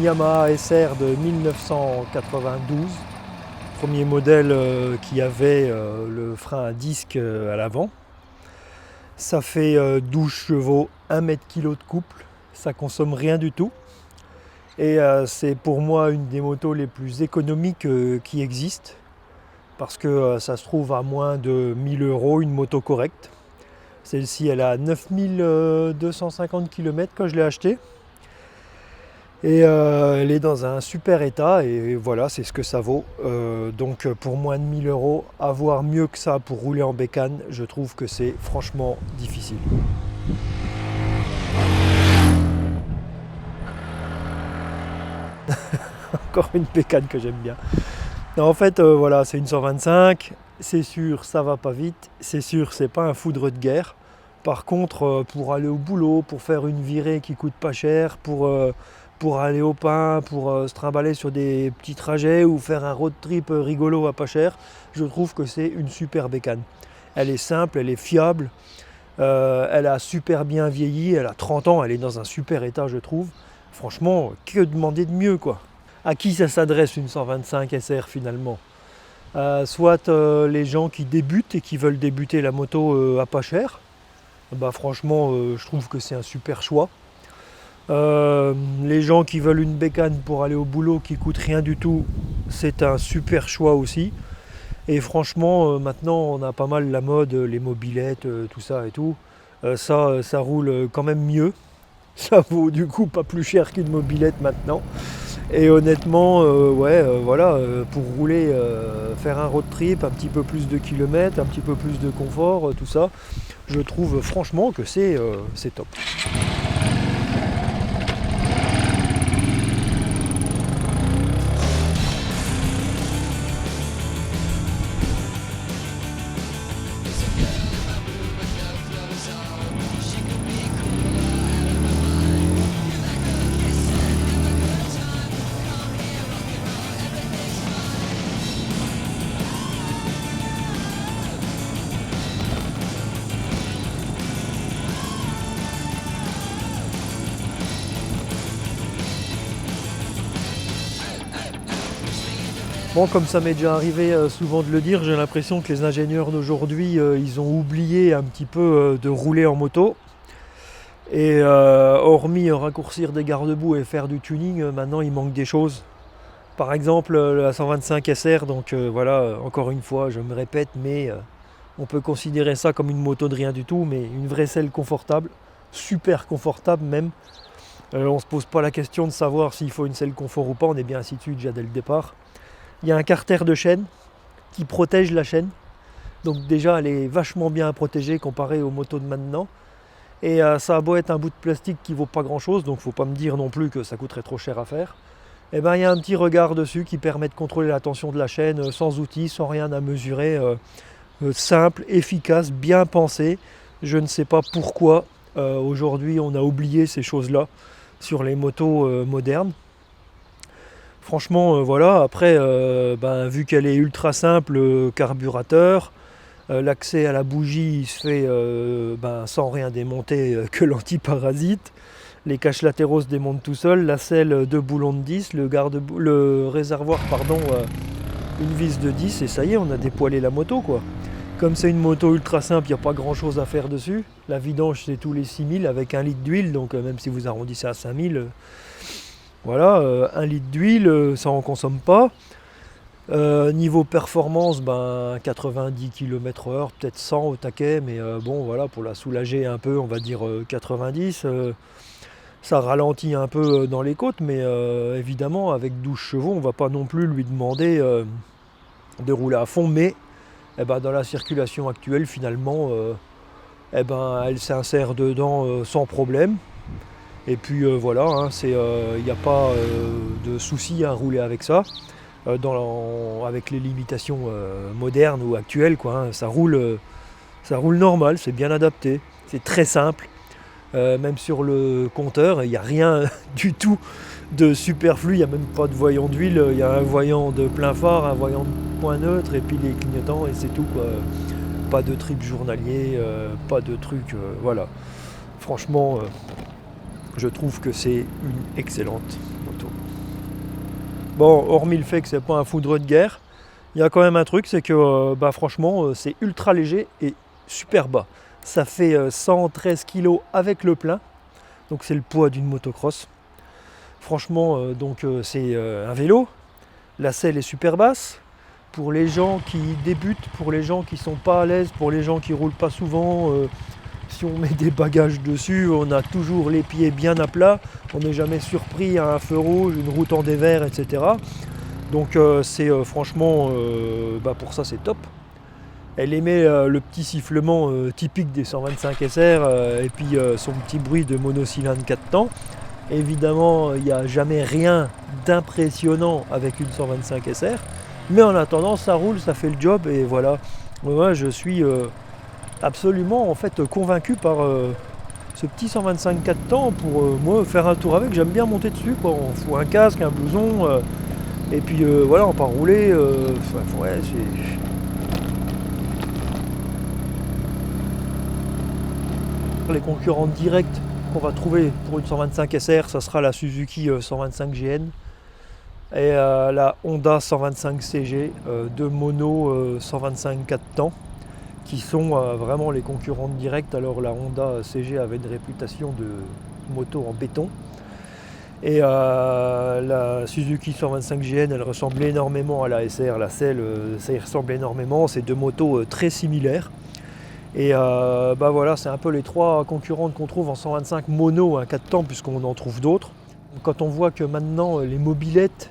une Yamaha SR de 1992, premier modèle qui avait le frein à disque à l'avant. Ça fait 12 chevaux, 1 mètre kg de couple, ça consomme rien du tout. Et c'est pour moi une des motos les plus économiques qui existent, parce que ça se trouve à moins de 1000 €, une moto correcte. Celle-ci, elle a 9250 km quand je l'ai achetée. Et elle est dans un super état et voilà, c'est ce que ça vaut. Donc pour moins de 1000 €, avoir mieux que ça pour rouler en bécane, je trouve que c'est franchement difficile. Encore une bécane que j'aime bien. Non, en fait, voilà, c'est une 125, c'est sûr, ça va pas vite, c'est sûr, c'est pas un foudre de guerre. Par contre, pour aller au boulot, pour faire une virée qui coûte pas cher, pour aller au pain, pour se trimballer sur des petits trajets ou faire un road trip rigolo à pas cher, je trouve que c'est une super bécane. Elle est simple, elle est fiable, elle a super bien vieilli, elle a 30 ans, elle est dans un super état, je trouve. Franchement, que demander de mieux, quoi. À qui ça s'adresse une 125 SR finalement? Soit les gens qui débutent et qui veulent débuter la moto à pas cher. Bah, franchement, je trouve que c'est un super choix. Les gens qui veulent une bécane pour aller au boulot qui coûte rien du tout, c'est un super choix aussi. Et franchement, maintenant on a pas mal la mode, les mobylettes, tout ça et tout. Ça roule quand même mieux. Ça vaut du coup pas plus cher qu'une mobylette maintenant. Et honnêtement, voilà, pour rouler, faire un road trip, un petit peu plus de kilomètres, un petit peu plus de confort, tout ça, je trouve franchement que c'est top. Bon, comme ça m'est déjà arrivé souvent de le dire, j'ai l'impression que les ingénieurs d'aujourd'hui, ils ont oublié un petit peu de rouler en moto. Et hormis raccourcir des garde-boue et faire du tuning, maintenant il manque des choses. Par exemple, la 125 SR, donc voilà, encore une fois, je me répète, mais on peut considérer ça comme une moto de rien du tout, mais une vraie selle confortable, super confortable même. On ne se pose pas la question de savoir s'il faut une selle confort ou pas, on est bien situé déjà dès le départ. Il y a un carter de chaîne qui protège la chaîne. Donc déjà, elle est vachement bien protégée comparée aux motos de maintenant. Et ça a beau être un bout de plastique qui vaut pas grand chose, donc faut pas me dire non plus que ça coûterait trop cher à faire. Et ben il y a un petit regard dessus qui permet de contrôler la tension de la chaîne sans outils, sans rien à mesurer. Simple, efficace, bien pensé. Je ne sais pas pourquoi aujourd'hui on a oublié ces choses-là sur les motos modernes. Franchement, voilà, après, vu qu'elle est ultra simple, carburateur, l'accès à la bougie il se fait sans rien démonter que l'antiparasite. Les caches latéraux se démontent tout seuls, la selle 2 boulons de 10, le réservoir, une vis de 10 et ça y est, on a dépoilé la moto, quoi. Comme c'est une moto ultra simple, il n'y a pas grand chose à faire dessus. La vidange c'est tous les 6000 avec 1 litre d'huile, donc même si vous arrondissez à 5000, voilà, 1 litre d'huile, ça en consomme pas. Niveau performance, 90 km/h, peut-être 100 au taquet, mais bon voilà, pour la soulager un peu, on va dire 90. Ça ralentit un peu dans les côtes, mais évidemment avec 12 chevaux, on va pas non plus lui demander de rouler à fond, mais dans la circulation actuelle finalement, elle s'insère dedans sans problème. Et puis voilà, hein, il n'y a pas de souci à rouler avec ça. Avec les limitations modernes ou actuelles, quoi, hein, ça roule normal, c'est bien adapté, c'est très simple. Même sur le compteur, il n'y a rien du tout de superflu, il n'y a même pas de voyant d'huile, il y a un voyant de plein phare, un voyant de point neutre et puis les clignotants et c'est tout, quoi. Pas de trip journalier, pas de truc, voilà. Franchement, je trouve que c'est une excellente moto. Bon, hormis le fait que c'est pas un foudre de guerre, il y a quand même un truc, c'est que franchement, c'est ultra léger et super bas. Ça fait 113 kg avec le plein, donc c'est le poids d'une motocross. Franchement, c'est un vélo. La selle est super basse. Pour les gens qui débutent, pour les gens qui sont pas à l'aise, pour les gens qui roulent pas souvent, si on met des bagages dessus, on a toujours les pieds bien à plat. On n'est jamais surpris à un feu rouge, une route en dévers, etc. Donc franchement, pour ça c'est top. Elle émet le petit sifflement typique des 125 SR et puis son petit bruit de monocylindre 4 temps. Évidemment, il n'y a jamais rien d'impressionnant avec une 125 SR, mais en attendant, ça roule, ça fait le job et voilà. Moi, je suis absolument en fait convaincu par ce petit 125 4 temps pour moi faire un tour avec. J'aime bien monter dessus, quoi. On fout un casque, un blouson et puis voilà, on part rouler. Ouais, les concurrents directs qu'on va trouver pour une 125 SR, ça sera la Suzuki 125 GN et la Honda 125 CG, deux mono 125 4 temps qui sont vraiment les concurrents directs. Alors la Honda CG avait une réputation de moto en béton et la Suzuki 125 GN, elle ressemble énormément à la SR, la selle, ça y ressemble énormément, c'est deux motos très similaires. Et voilà, c'est un peu les trois concurrentes qu'on trouve en 125 mono à 4 temps, puisqu'on en trouve d'autres. Quand on voit que maintenant les mobilettes,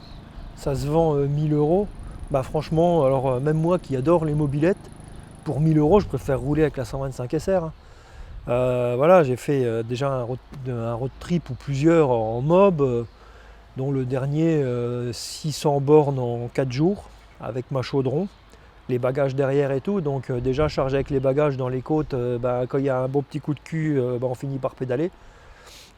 ça se vend 1000 euros, franchement, alors même moi qui adore les mobilettes, pour 1000 euros, je préfère rouler avec la 125 SR. Voilà, j'ai fait déjà un road trip ou plusieurs en mob, dont le dernier 600 bornes en 4 jours avec ma chaudron. Les bagages derrière et tout, donc déjà chargé avec les bagages dans les côtes, quand il y a un bon petit coup de cul, on finit par pédaler.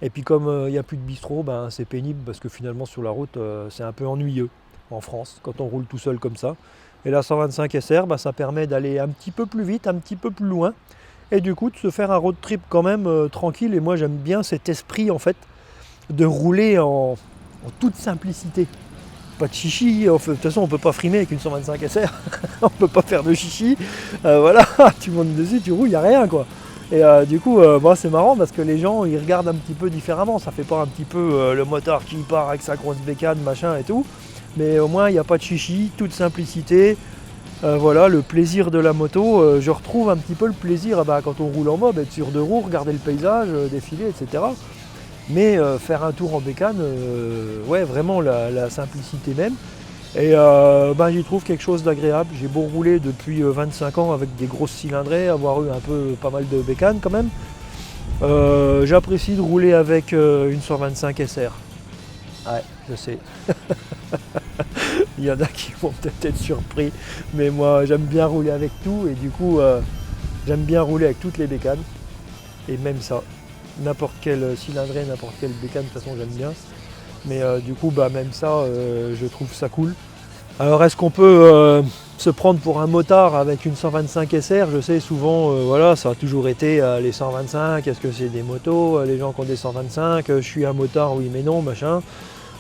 Et puis comme il n'y a plus de bistrot, c'est pénible parce que finalement sur la route c'est un peu ennuyeux en France quand on roule tout seul comme ça. Et la 125 SR, ça permet d'aller un petit peu plus vite, un petit peu plus loin, et du coup de se faire un road trip quand même tranquille. Et moi j'aime bien cet esprit en fait de rouler en toute simplicité. Pas de chichi, de toute façon on peut pas frimer avec une 125 SR, on peut pas faire de chichi, voilà, tu montes dessus, tu roules, il n'y a rien quoi. Et du coup, c'est marrant parce que les gens ils regardent un petit peu différemment, ça fait pas un petit peu le motard qui part avec sa grosse bécane, machin et tout, mais au moins il n'y a pas de chichi, toute simplicité, voilà, le plaisir de la moto, je retrouve un petit peu le plaisir quand on roule en mob, être sur deux roues, regarder le paysage, défiler, etc. Mais faire un tour en bécane, ouais, vraiment la simplicité même. Et j'y trouve quelque chose d'agréable. J'ai beau rouler depuis 25 ans avec des grosses cylindrées, avoir eu pas mal de bécanes quand même. J'apprécie de rouler avec une 125 SR. Ouais, je sais. Il y en a qui vont peut-être être surpris, mais moi j'aime bien rouler avec tout et du coup j'aime bien rouler avec toutes les bécanes. Et même ça. N'importe quelle cylindrée, n'importe quelle bécane, de toute façon j'aime bien. Mais du coup, même ça, je trouve ça cool. Alors est-ce qu'on peut se prendre pour un motard avec une 125 SR? Je sais souvent, voilà, ça a toujours été les 125, est-ce que c'est des motos? Les gens qui ont des 125, je suis un motard, oui mais non, machin.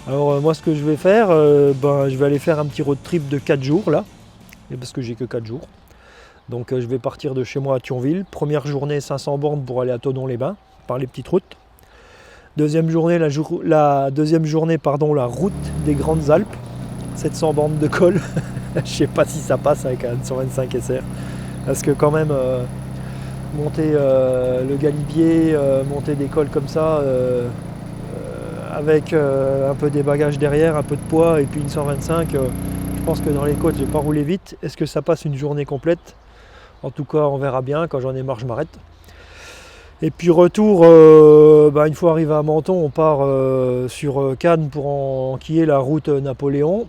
Alors moi ce que je vais faire, je vais aller faire un petit road trip de 4 jours là, parce que j'ai que 4 jours. Donc je vais partir de chez moi à Thionville. Première journée 500 bornes pour aller à Thonon-les-Bains, par les petites routes. Deuxième journée, la route des Grandes Alpes, 700 bornes de col. Je ne sais pas si ça passe avec un 125 SR. Parce que quand même, monter le Galibier, monter des cols comme ça, avec un peu des bagages derrière, un peu de poids et puis une 125, je pense que dans les côtes, je vais pas rouler vite. Est-ce que ça passe une journée complète? En tout cas, on verra bien. Quand j'en ai marre, je m'arrête. Et puis retour, une fois arrivé à Menton, on part sur Cannes pour enquiller la route Napoléon.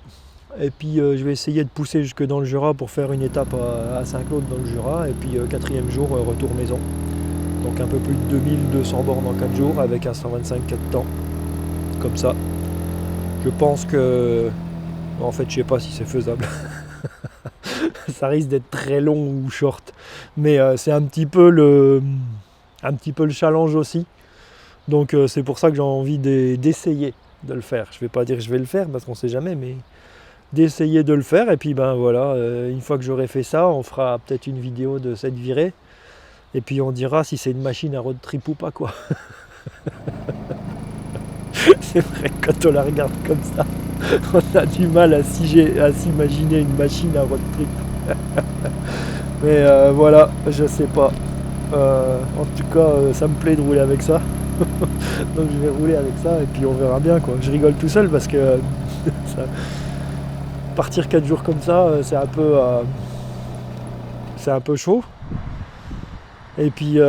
Et puis je vais essayer de pousser jusque dans le Jura pour faire une étape à Saint-Claude dans le Jura. Et puis quatrième jour, retour maison. Donc un peu plus de 2200 bornes en 4 jours avec un 125 4 temps. Comme ça. Je pense que... En fait, je sais pas si c'est faisable. Ça risque d'être très long ou short. Mais c'est un petit peu le challenge aussi. Donc c'est pour ça que j'ai envie d'essayer. de le faire. Je vais pas dire que je vais le faire parce qu'on sait jamais, mais d'essayer de le faire. Et puis ben voilà, une fois que j'aurai fait ça, on fera peut-être une vidéo de cette virée. Et puis on dira si c'est une machine à road trip ou pas, quoi. C'est vrai que quand on la regarde comme ça, on a du mal à s'imaginer une machine à road trip. Mais voilà, je sais pas. En tout cas, ça me plaît de rouler avec ça. Donc je vais rouler avec ça et puis on verra bien, quoi. Je rigole tout seul parce que partir 4 jours comme ça, c'est un peu chaud. Et puis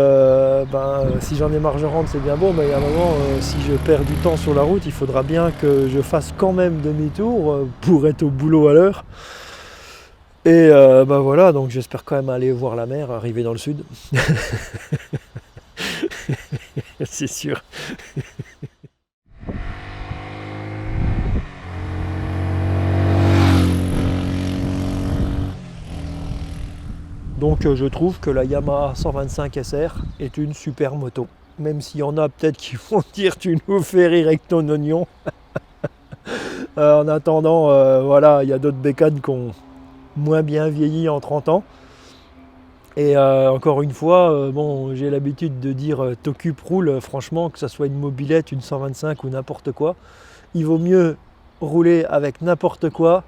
si j'en ai marre je rentre, c'est bien beau, mais il y a un moment, si je perds du temps sur la route, il faudra bien que je fasse quand même demi-tour pour être au boulot à l'heure. Et voilà, donc j'espère quand même aller voir la mer, arriver dans le sud. C'est sûr. Donc je trouve que la Yamaha 125 SR est une super moto. Même s'il y en a peut-être qui vont dire tu nous fais rire avec ton oignon. En attendant, voilà, il y a d'autres bécanes qui ont moins bien vieilli en 30 ans. Et encore une fois, bon, j'ai l'habitude de dire t'occupe, roule, franchement, que ce soit une mobilette, une 125 ou n'importe quoi. Il vaut mieux rouler avec n'importe quoi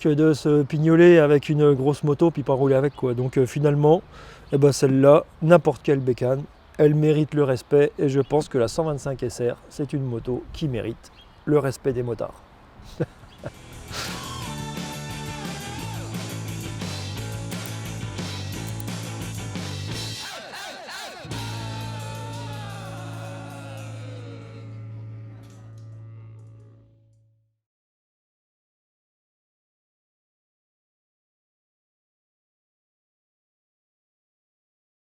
que de se pignoler avec une grosse moto puis pas rouler avec, quoi. Donc finalement, eh ben, celle-là, n'importe quelle bécane, elle mérite le respect et je pense que la 125 SR, c'est une moto qui mérite le respect des motards.